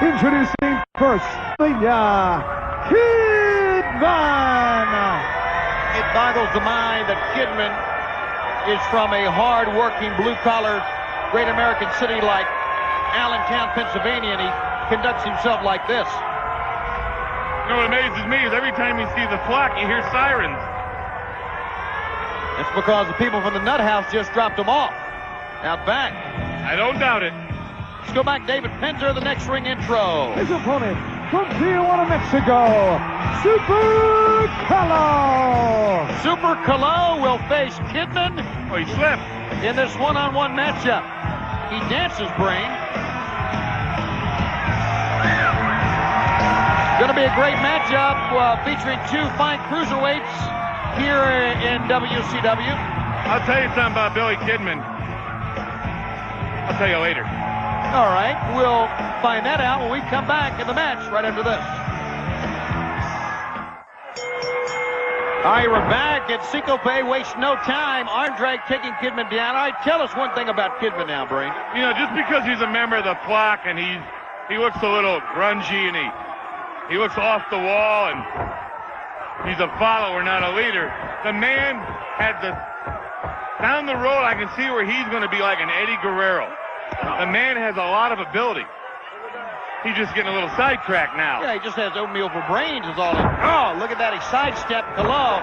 Introducing first, the Kidman. It boggles the mind that Kidman is from a hard-working, blue-collar, great American city like Allentown, Pennsylvania, and he conducts himself like this. You know what amazes me is every time you see the flock, you hear sirens. It's because the people from the Nut House just dropped them off. Out back. I don't doubt it. Let's go back, David Penzer, the next ring intro. His opponent from Tijuana, Mexico, Super Caló. Super Caló will face Kidman. Oh, he slipped. In this one-on-one matchup. He dances, Brain. Going to be a great matchup featuring two fine cruiserweights here in WCW. I'll tell you something about Billy Kidman. I'll tell you later. All right, we'll find that out when we come back in the match right after this. All right, we're back at Syncope. Waste no time. Arm drag taking Kidman down. All right, tell us one thing about Kidman now, Brain. You know, just because he's a member of the flock and he looks a little grungy and he looks off the wall and he's a follower, not a leader. The man had down the road, I can see where he's going to be like an Eddie Guerrero. The man has a lot of ability. He's just getting a little sidetracked now. Yeah, he just has oatmeal for brains is all. Oh, look at that. He sidestepped Caló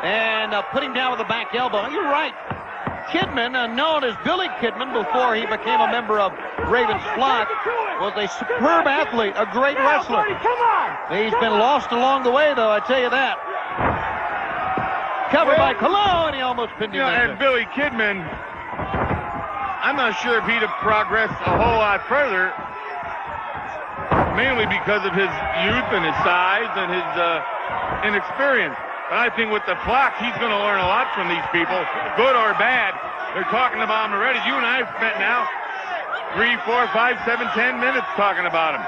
and put him down with a back elbow. You're right. Kidman, known as Billy Kidman before he became a member of Raven's flock, was a superb athlete, a great wrestler. He's been lost along the way, though, I tell you that. Covered by Caló, and he almost pinned him. And Billy Kidman, I'm not sure if he'd have progressed a whole lot further, mainly because of his youth and his size and his inexperience. But I think with the flock, he's going to learn a lot from these people, good or bad. They're talking about him already. You and I have spent now 3, 4, 5, 7, 10 minutes talking about him.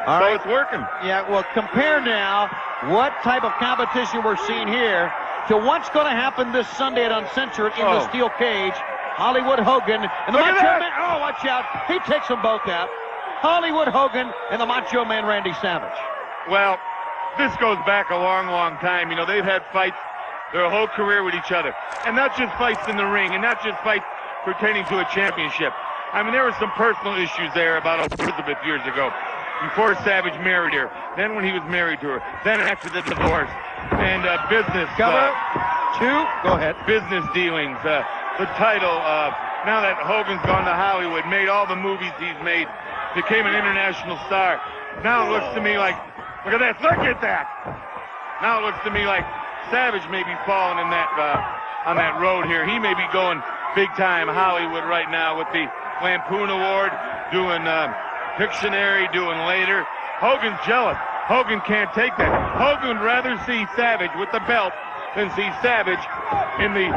All right. It's working. Yeah, well, compare now what type of competition we're seeing here to what's going to happen this Sunday at Uncensored in the steel cage. Hollywood Hogan and the Macho Man. Oh, watch out. He takes them both out. Hollywood Hogan and the Macho Man Randy Savage. Well, this goes back a long, long time. You know, they've had fights their whole career with each other. And not just fights in the ring, and not just fights pertaining to a championship. I mean, there were some personal issues there about Elizabeth years ago. Before Savage married her, then when he was married to her, then after the divorce, and business. Cover. Two. Go ahead. Business dealings. The title. Now that Hogan's gone to Hollywood, made all the movies he's made, became an international star. Now it looks to me like, look at that, look at that. Now it looks to me like Savage may be falling in that on that road here. He may be going big time Hollywood right now with the Lampoon Award, doing Pictionary, doing later. Hogan's jealous. Hogan can't take that. Hogan would rather see Savage with the belt than see Savage in the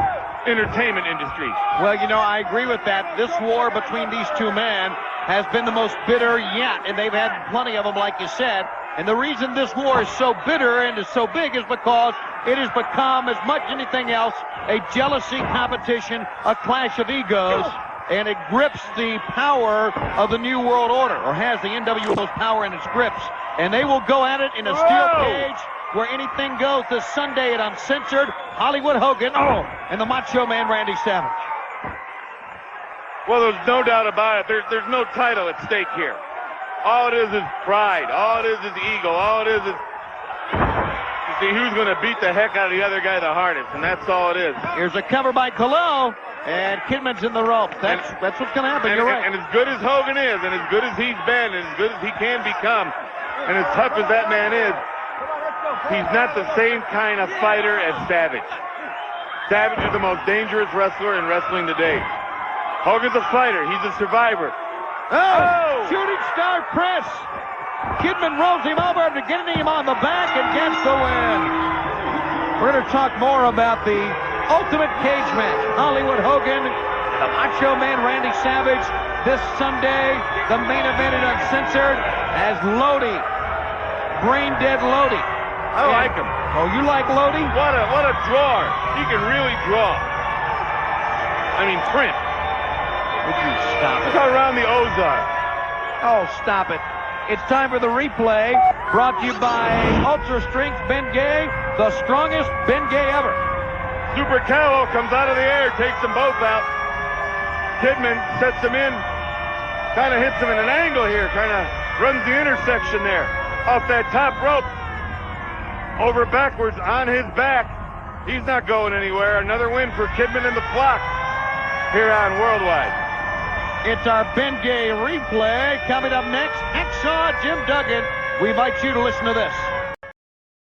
entertainment industry. Well, you know, I agree with that. This war between these two men has been the most bitter yet, and they've had plenty of them, like you said. And the reason this war is so bitter and is so big is because it has become, as much as anything else, a jealousy competition, a clash of egos, and it grips the power of the New World Order, or has the NWO's power in its grips. And they will go at it in a steel cage where anything goes this Sunday at Uncensored. Hollywood Hogan and the Macho Man Randy Savage. Well, there's no doubt about it. There's no title at stake here. All it is pride. All it is ego. All it is to see who's going to beat the heck out of the other guy the hardest, and that's all it is. Here's a cover by Caló, and Kidman's in the ropes. That's what's going to happen. You're right. And as good as Hogan is, and as good as he's been, and as good as he can become, and as tough as that man is, he's not the same kind of fighter as Savage. Savage is the most dangerous wrestler in wrestling today. Hogan's a fighter. He's a survivor. Shooting star press. Kidman rolls him over after getting him on the back and gets the win. We're going to talk more about the ultimate cage match. Hollywood Hogan, the Macho Man Randy Savage, this Sunday, the main event at Uncensored, as Lodi, brain dead Lodi. I like him. Oh, you like Lodi? What a drawer. He can really draw. I mean, print. Would you stop it? Look how round the O's are. Oh, stop it. It's time for the replay, brought to you by Ultra Strength Bengay, the strongest Bengay ever. Super Caló comes out of the air, takes them both out. Kidman sets him in, kind of hits him in an angle here, kind of runs the intersection there. Off that top rope, over backwards on his back. He's not going anywhere. Another win for Kidman and the Flock here on Worldwide. It's our Bengay replay. Coming up next, Hacksaw Jim Duggan. We invite you to listen to this.